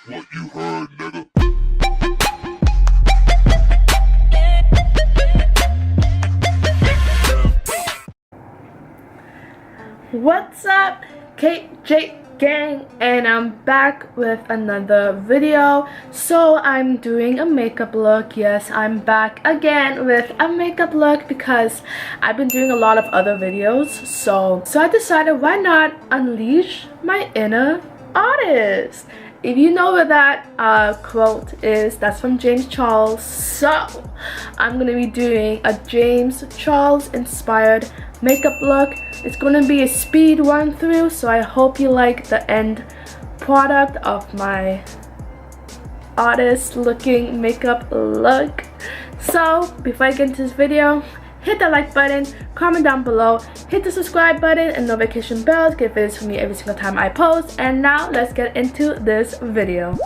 what you heard, nigga. What's up, KJ gang, and I'm back with another video. So I'm doing a makeup look. Yes, I'm back again with a makeup look because I've been doing a lot of other videos, so I decided, why not unleash my inner artist? If you know what that quote is, that's from James Charles. So I'm gonna be doing a James Charles inspired makeup look. It's gonna be a speed run through, so I hope you like the end product of my artist looking makeup look. So before I get into this video, hit the like button, comment down below, hit the subscribe button and notification bell to get videos from me every single time I post. And now let's get into this video.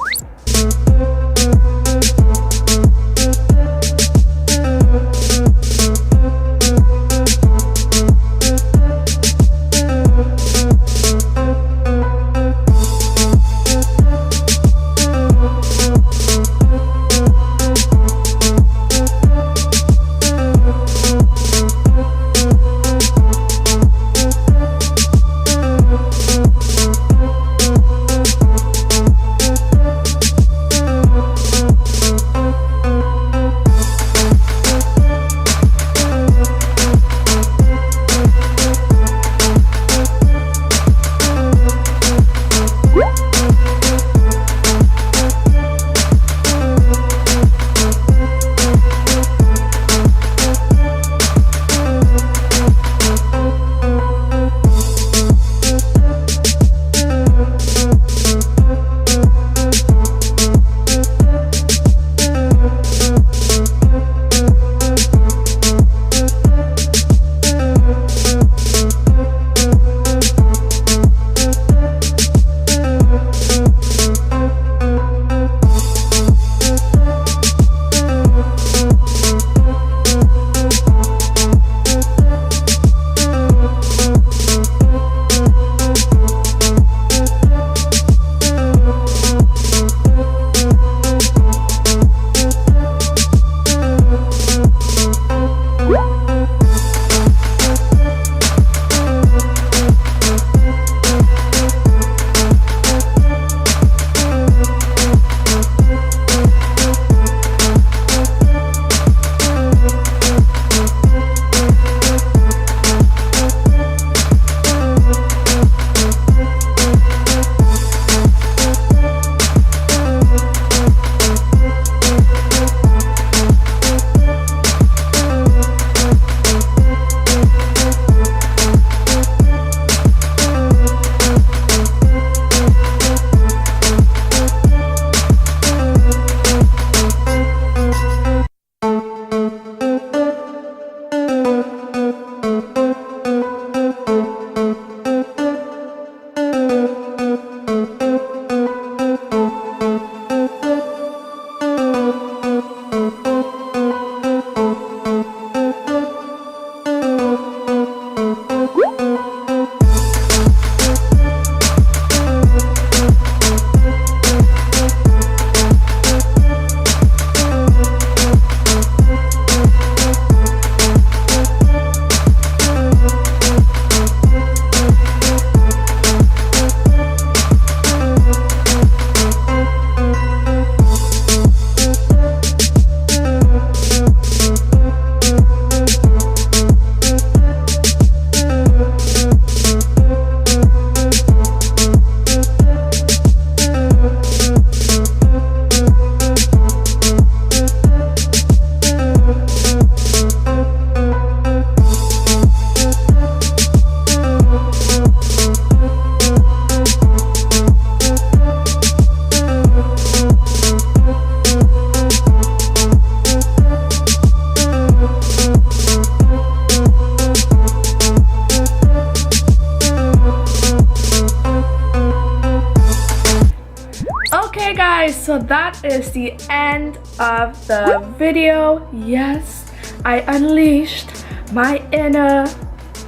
Okay guys, so that is the end of the video. Yes, I unleashed my inner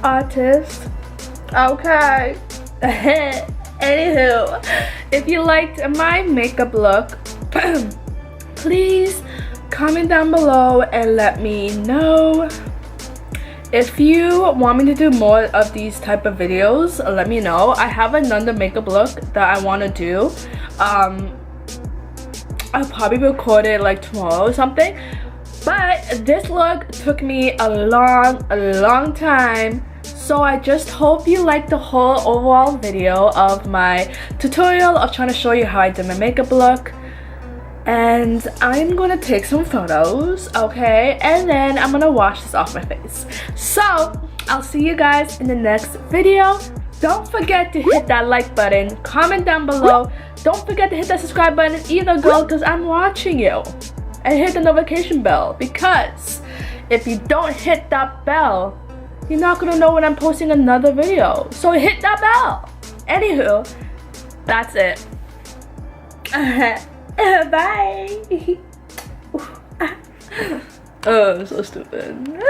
artist. Okay. Anywho, if you liked my makeup look, please comment down below and let me know. If you want me to do more of these type of videos, let me know. I have another makeup look that I want to do. I'll probably record it like tomorrow or something. But this look took me a long time. So I just hope you like the whole overall video of my tutorial of trying to show you how I did my makeup look. And I'm gonna take some photos, okay? And then I'm gonna wash this off my face. So I'll see you guys in the next video. Don't forget to hit that like button, comment down below. Don't forget to hit that subscribe button either, girl, because I'm watching you. And hit the notification bell, because if you don't hit that bell, you're not gonna know when I'm posting another video. So hit that bell. Anywho, that's it. Bye. Oh, I'm so stupid.